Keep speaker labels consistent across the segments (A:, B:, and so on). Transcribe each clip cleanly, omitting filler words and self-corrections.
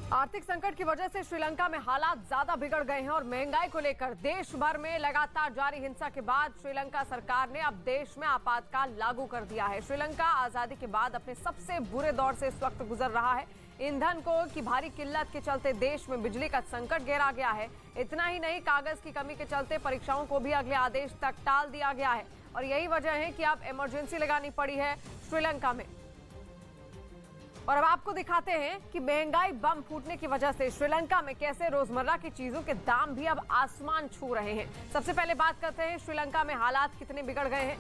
A: आर्थिक संकट की वजह से श्रीलंका में हालात ज्यादा बिगड़ गए हैं और महंगाई को लेकर देश भर में लगातार जारी हिंसा के बाद श्रीलंका सरकार ने अब देश में आपातकाल लागू कर दिया है। श्रीलंका आजादी के बाद अपने सबसे बुरे दौर से इस वक्त गुजर रहा है। ईंधन की भारी किल्लत के चलते देश में बिजली का संकट गहरा गया है। इतना ही नहीं, कागज की कमी के चलते परीक्षाओं को भी अगले आदेश तक टाल दिया गया है और यही वजह है कि अब इमरजेंसी लगानी पड़ी है श्रीलंका में। और अब आपको दिखाते हैं कि महंगाई बम फूटने की वजह से श्रीलंका में कैसे रोजमर्रा की चीजों के दाम भी अब आसमान छू रहे हैं। सबसे पहले बात करते हैं श्रीलंका में हालात कितने बिगड़ गए हैं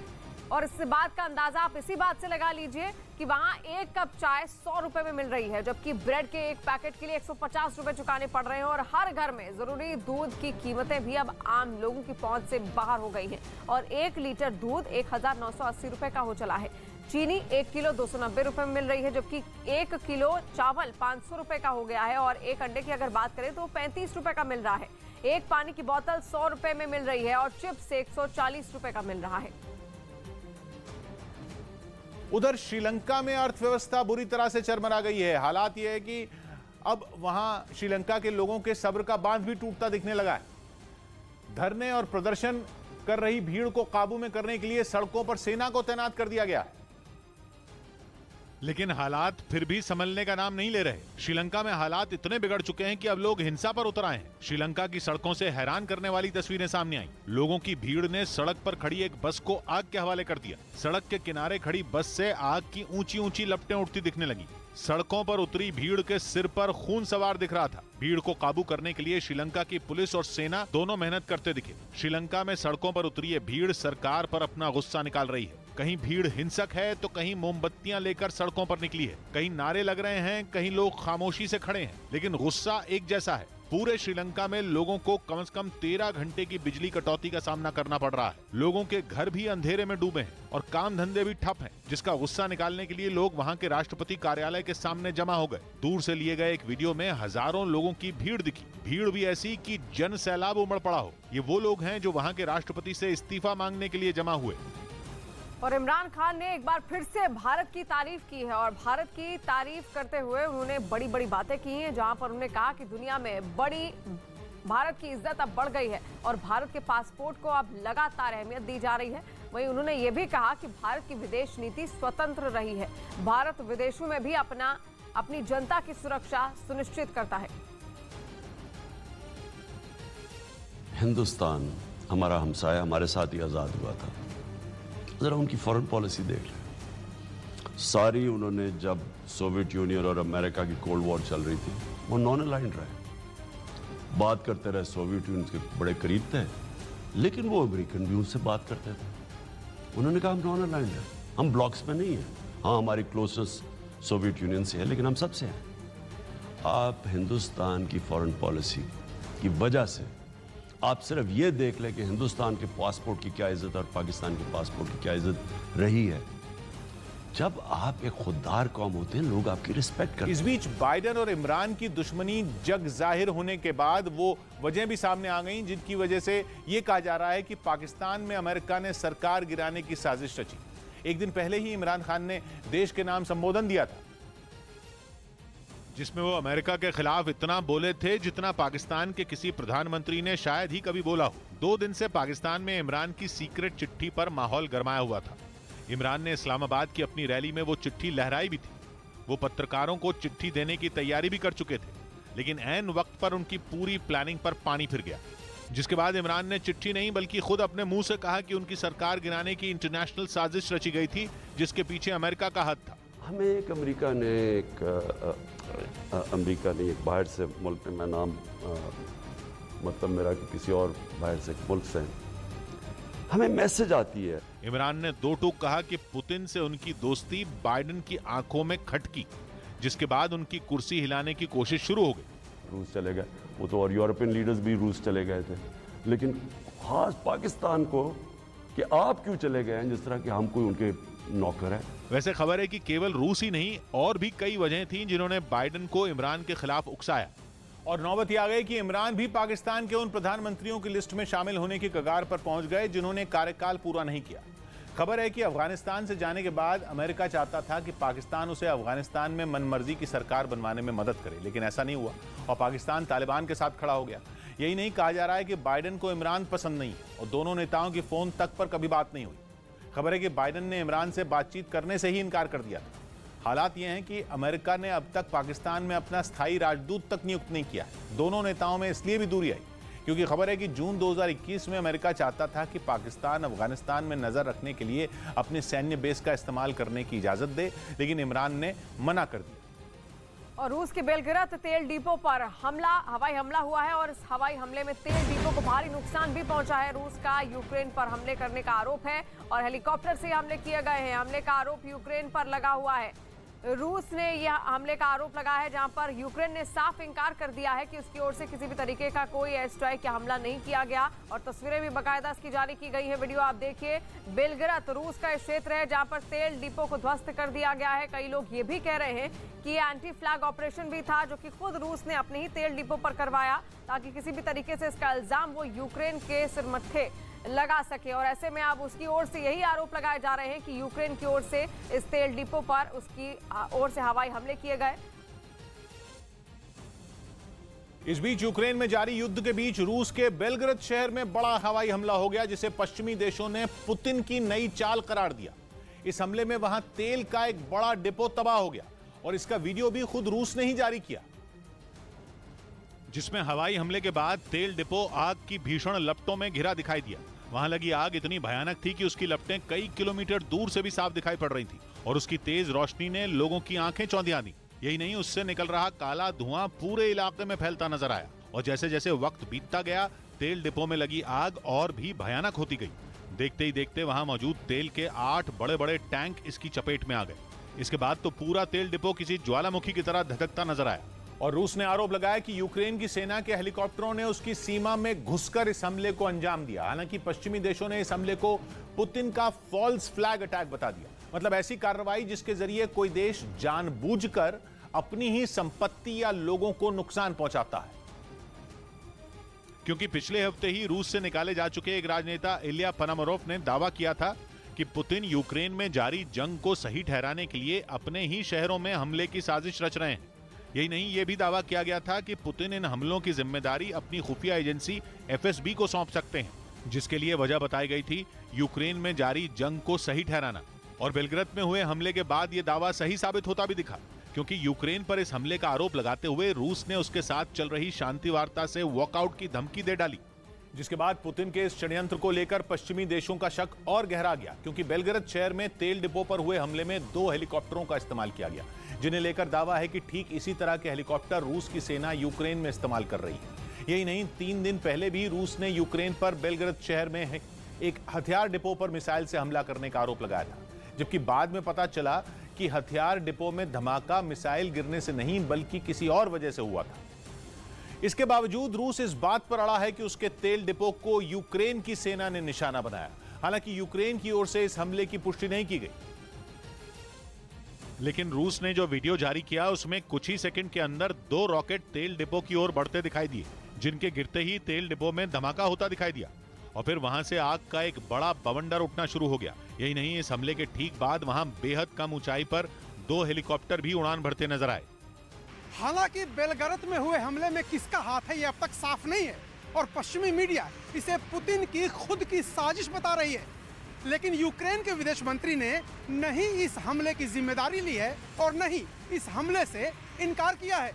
A: और इस बात का अंदाजा आप इसी बात से लगा लीजिए कि वहां एक कप चाय 100 रुपए में मिल रही है, जबकि ब्रेड के एक पैकेट के लिए 150 रुपए चुकाने पड़ रहे हैं और हर घर में जरूरी दूध की कीमतें भी अब आम लोगों की पहुंच से बाहर हो गई हैं और 1 लीटर दूध 1980 रुपए का हो चला है। चीनी 1 किलो 290 रुपए में मिल रही है, जबकि 1 किलो चावल 500 रुपए का हो गया है और एक अंडे की अगर बात करें तो 35 रुपए का मिल रहा है। एक पानी की बोतल 100 रुपए में मिल रही है और चिप्स 140 रुपए का मिल रहा है।
B: उधर श्रीलंका में अर्थव्यवस्था बुरी तरह से चरमरा गई है। हालात यह है कि अब वहां श्रीलंका के लोगों के सब्र का बांध भी टूटता दिखने लगा है। धरने और प्रदर्शन कर रही भीड़ को काबू में करने के लिए सड़कों पर सेना को तैनात कर दिया गया।
C: लेकिन हालात फिर भी संभलने का नाम नहीं ले रहे। श्रीलंका में हालात इतने बिगड़ चुके हैं कि अब लोग हिंसा पर उतर आए हैं। श्रीलंका की सड़कों से हैरान करने वाली तस्वीरें सामने आई। लोगों की भीड़ ने सड़क पर खड़ी एक बस को आग के हवाले कर दिया। सड़क के किनारे खड़ी बस से आग की ऊंची ऊंची लपटें उठती दिखने लगी। सड़कों पर उतरी भीड़ के सिर पर खून सवार दिख रहा था। भीड़ को काबू करने के लिए श्रीलंका की पुलिस और सेना दोनों मेहनत करते दिखे। श्रीलंका में सड़कों पर उतरी ये भीड़ सरकार पर अपना गुस्सा निकाल रही है। कहीं भीड़ हिंसक है तो कहीं मोमबत्तियां लेकर सड़कों पर निकली है। कहीं नारे लग रहे हैं, कहीं लोग खामोशी से खड़े हैं, लेकिन गुस्सा एक जैसा है। पूरे श्रीलंका में लोगों को कम से कम 13 घंटे की बिजली कटौती का सामना करना पड़ रहा है। लोगों के घर भी अंधेरे में डूबे हैं और काम धंधे भी ठप हैं, जिसका गुस्सा निकालने के लिए लोग वहां के राष्ट्रपति कार्यालय के सामने जमा हो गए। दूर से लिए गए एक वीडियो में हजारों लोगों की भीड़ दिखी। भीड़ भी ऐसी कि जन सैलाब उमड़ पड़ा हो। ये वो लोग हैं जो वहां के राष्ट्रपति से इस्तीफा मांगने के लिए जमा हुए।
A: और इमरान खान ने एक बार फिर से भारत की तारीफ की है और भारत की तारीफ करते हुए उन्होंने बड़ी बड़ी बातें की हैं, जहां पर उन्होंने कहा कि दुनिया में भारत की इज्जत अब बढ़ गई है और भारत के पासपोर्ट को अब लगातार अहमियत दी जा रही है। वहीं उन्होंने ये भी कहा कि भारत की विदेश नीति स्वतंत्र रही है। भारत विदेशों में भी अपनी जनता की सुरक्षा सुनिश्चित करता है।
D: हिंदुस्तान हमारा हमसाया हमारे साथ ही आज़ाद हुआ था। ज़रा उनकी फॉरेन पॉलिसी देख लें। सारी उन्होंने जब सोवियत यूनियन और अमेरिका की कोल्ड वॉर चल रही थी, वो नॉन अलाइंड रहे। बात करते रहे, सोवियत यूनियन के बड़े करीब थे, लेकिन वो अमेरिकन भी उनसे बात करते थे। उन्होंने कहा हम नॉन अलाइंड हैं, हम ब्लॉक्स में नहीं हैं। हाँ, हमारी क्लोजेस्ट सोवियत यूनियन से है, लेकिन हम सबसे हैं। आप हिंदुस्तान की फॉरेन पॉलिसी की वजह से आप सिर्फ ये देख लें कि हिंदुस्तान के पासपोर्ट की क्या इज्जत और पाकिस्तान के पासपोर्ट की क्या इज्जत रही है। जब आप एक खुददार कौम होते हैं, लोग आपकी रिस्पेक्ट करते हैं।
B: इस बीच बाइडेन और इमरान की दुश्मनी जग जाहिर होने के बाद वो वजह भी सामने आ गई जिनकी वजह से ये कहा जा रहा है कि पाकिस्तान में अमेरिका ने सरकार गिराने की साजिश रची। एक दिन पहले ही इमरान खान ने देश के नाम संबोधन दिया था,
C: जिसमें वो अमेरिका के खिलाफ इतना बोले थे जितना पाकिस्तान के किसी प्रधानमंत्री ने शायद ही कभी बोला हो। 2 दिन से पाकिस्तान में इमरान की सीक्रेट चिट्ठी पर माहौल गरमाया हुआ था। इमरान ने इस्लामाबाद की अपनी रैली में वो चिट्ठी लहराई भी थी। वो पत्रकारों को चिट्ठी देने की तैयारी भी कर चुके थे, लेकिन ऐन वक्त पर उनकी पूरी प्लानिंग पर पानी फिर गया। जिसके बाद इमरान ने चिट्ठी नहीं बल्कि खुद अपने मुंह से कहा कि उनकी सरकार गिराने की इंटरनेशनल साजिश रची गई थी, जिसके पीछे अमेरिका का हाथ था।
D: हमें एक अमेरिका ने एक बाहर से मुल्क में, मैं नाम मतलब मेरा कि किसी और बाहर से मुल्क से हमें मैसेज आती है।
C: इमरान ने 2 टूक कहा कि पुतिन से उनकी दोस्ती बाइडेन की आंखों में खटकी, जिसके बाद उनकी कुर्सी हिलाने की कोशिश शुरू हो गई।
D: रूस चले गए वो तो, और यूरोपियन लीडर्स भी रूस चले गए थे, लेकिन खास पाकिस्तान को कि आप क्यों चले गए हैं, जिस तरह कि हम कोई उनके नौकर है।
C: वैसे खबर है कि केवल रूस ही नहीं, और भी कई वजहें थीं जिन्होंने बाइडेन को इमरान के खिलाफ उकसाया।
B: और नौबत ये आ गई कि इमरान भी पाकिस्तान के उन प्रधानमंत्रियों की लिस्ट में शामिल होने की कगार पर पहुंच गए जिन्होंने कार्यकाल पूरा नहीं किया। खबर है कि अफगानिस्तान से जाने के बाद अमेरिका चाहता था कि पाकिस्तान उसे अफगानिस्तान में मनमर्जी की सरकार बनवाने में मदद करे, लेकिन ऐसा नहीं हुआ और पाकिस्तान तालिबान के साथ खड़ा हो गया। यही नहीं, कहा जा रहा है कि बाइडेन को इमरान पसंद नहीं है और दोनों नेताओं की फोन तक पर कभी बात नहीं हुई। खबर है कि बाइडेन ने इमरान से बातचीत करने से ही इनकार कर दिया था। हालात ये हैं कि अमेरिका ने अब तक पाकिस्तान में अपना स्थायी राजदूत तक नियुक्त नहीं किया। दोनों नेताओं में इसलिए भी दूरी आई क्योंकि खबर है कि जून 2021 में अमेरिका चाहता था कि पाकिस्तान अफगानिस्तान में नजर रखने के लिए अपने सैन्य बेस का इस्तेमाल करने की इजाजत दे, लेकिन इमरान ने मना कर दिया।
A: और रूस के बेलग्राद तेल डिपो पर हवाई हमला हुआ है और इस हवाई हमले में तेल डिपो को भारी नुकसान भी पहुंचा है। रूस का यूक्रेन पर हमले करने का आरोप है और हेलीकॉप्टर से हमले किए गए हैं। हमले का आरोप यूक्रेन पर लगा हुआ है। रूस ने यह हमले का आरोप लगाया है, जहां पर यूक्रेन ने साफ इंकार कर दिया है कि उसकी ओर से किसी भी तरीके का कोई एयर स्ट्राइक या हमला नहीं किया गया और तस्वीरें भी बाकायदा इसकी जारी की गई है। वीडियो आप देखिए। बेलग्राद रूस का क्षेत्र है जहां पर तेल डिपो को ध्वस्त कर दिया गया है। कई लोग ये भी कह रहे हैं कि ये एंटी फ्लैग ऑपरेशन भी था, जो कि खुद रूस ने अपने ही तेल डिपो पर करवाया ताकि किसी भी तरीके से इसका इल्जाम वो यूक्रेन के सिरमत्थे लगा सके। और ऐसे में अब उसकी ओर से यही आरोप लगाए जा रहे हैं कि यूक्रेन की ओर से इस तेल डिपो पर उसकी ओर से हवाई हमले किए गए।
B: इस बीच यूक्रेन में जारी युद्ध के बीच रूस के बेलग्राद शहर में बड़ा हवाई हमला हो गया, जिसे पश्चिमी देशों ने पुतिन की नई चाल करार दिया। इस हमले में वहां तेल का एक बड़ा डिपो तबाह हो गया और इसका वीडियो भी खुद रूस ने ही जारी किया,
C: जिसमें हवाई हमले के बाद तेल डिपो आग की भीषण लपटों में घिरा दिखाई दिया। वहां लगी आग इतनी भयानक थी कि उसकी लपटें कई किलोमीटर दूर से भी साफ दिखाई पड़ रही थी और उसकी तेज रोशनी ने लोगों की आंखें चौंधिया दी। यही नहीं, उससे निकल रहा काला धुआं पूरे इलाके में फैलता नजर आया और जैसे जैसे वक्त बीतता गया तेल डिपो में लगी आग और भी भयानक होती गई। देखते ही देखते वहां मौजूद तेल के 8 बड़े बड़े टैंक इसकी चपेट में आ गए। इसके बाद तो पूरा तेल डिपो किसी ज्वालामुखी की तरह धधकता नजर आया।
B: और रूस ने आरोप लगाया कि यूक्रेन की सेना के हेलीकॉप्टरों ने उसकी सीमा में घुसकर इस हमले को अंजाम दिया। हालांकि पश्चिमी देशों ने इस हमले को पुतिन का फॉल्स फ्लैग अटैक बता दिया, मतलब ऐसी कार्रवाई जिसके जरिए कोई देश जानबूझकर अपनी ही संपत्ति या लोगों को नुकसान पहुंचाता है।
C: क्योंकि पिछले हफ्ते ही रूस से निकाले जा चुके एक राजनेता इलिया पनामरोफ ने दावा किया था कि पुतिन यूक्रेन में जारी जंग को सही ठहराने के लिए अपने ही शहरों में हमले की साजिश रच रहे हैं। यही नहीं, यह भी दावा किया गया था कि पुतिन इन हमलों की जिम्मेदारी अपनी खुफिया एजेंसी एफएसबी को सौंप सकते हैं, जिसके लिए वजह बताई गई थी यूक्रेन में जारी जंग को सही ठहराना। और बेलग्राद में हुए हमले के बाद यह दावा सही साबित होता भी दिखा, क्योंकि यूक्रेन पर इस हमले का आरोप लगाते हुए रूस ने उसके साथ चल रही शांति वार्ता से वॉकआउट की धमकी दे डाली,
B: जिसके बाद पुतिन के इस षड्यंत्र को लेकर पश्चिमी देशों का शक और गहरा गया, क्योंकि बेलग्राद शहर में तेल डिपो पर हुए हमले में 2 हेलीकॉप्टरों का इस्तेमाल किया गया, जिन्हें लेकर दावा है कि ठीक इसी तरह के हेलीकॉप्टर रूस की सेना यूक्रेन में इस्तेमाल कर रही है। यही नहीं, 3 दिन पहले भी रूस ने यूक्रेन पर बेलग्राद शहर में एक हथियार डिपो पर मिसाइल से हमला करने का आरोप लगाया था, जबकि बाद में पता चला कि हथियार डिपो में धमाका मिसाइल गिरने से नहीं बल्कि किसी और वजह से हुआ था। इसके बावजूद रूस इस बात पर अड़ा है कि उसके तेल डिपो को यूक्रेन की सेना ने निशाना बनाया। हालांकि यूक्रेन की ओर से इस हमले की पुष्टि नहीं की गई,
C: लेकिन रूस ने जो वीडियो जारी किया उसमें कुछ ही सेकंड के अंदर 2 रॉकेट तेल डिपो की ओर बढ़ते दिखाई दिए, जिनके गिरते ही तेल डिपो में धमाका होता दिखाई दिया और फिर वहां से आग का एक बड़ा बवंडर उठना शुरू हो गया। यही नहीं, इस हमले के ठीक बाद वहां बेहद कम ऊंचाई पर 2 हेलीकॉप्टर भी उड़ान भरते नजर आए।
E: हालांकि बेलग्राद में हुए हमले में किसका हाथ है ये अब तक साफ नहीं है और पश्चिमी मीडिया इसे पुतिन की खुद की साजिश बता रही है, लेकिन यूक्रेन के विदेश मंत्री ने नहीं इस हमले की जिम्मेदारी ली है और नहीं इस हमले से इनकार किया है।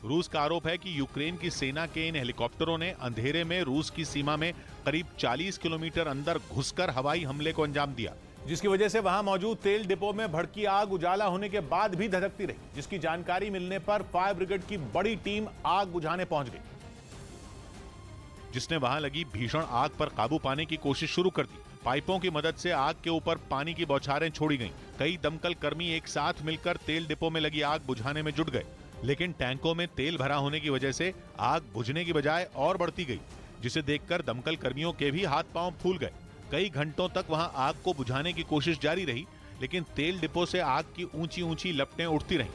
C: रूस का आरोप है कि यूक्रेन की सेना के इन हेलीकॉप्टरों ने अंधेरे में रूस की सीमा में करीब 40 किलोमीटर अंदर घुसकर हवाई हमले को अंजाम दिया,
B: जिसकी वजह से वहां मौजूद तेल डिपो में भड़की आग उजाला होने के बाद भी धधकती रही, जिसकी जानकारी मिलने पर फायर ब्रिगेड की बड़ी टीम आग बुझाने पहुंच गई,
C: जिसने वहां लगी भीषण आग पर काबू पाने की कोशिश शुरू कर दी। पाइपों की मदद से आग के ऊपर पानी की बौछारें छोड़ी गईं। कई दमकल कर्मी एक साथ मिलकर तेल डिपो में लगी आग बुझाने में जुट गए, लेकिन टैंकों में तेल भरा होने की वजह से आग बुझने की बजाय और बढ़ती गई, जिसे देखकर दमकल कर्मियों के भी हाथ पांव फूल गए। कई घंटों तक वहां आग को बुझाने की कोशिश जारी रही, लेकिन तेल डिपो से आग की ऊंची ऊंची लपटें उठती रहीं।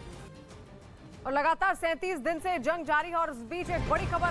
A: और लगातार 37 दिन से जंग जारी है और इस बीच एक बड़ी खबर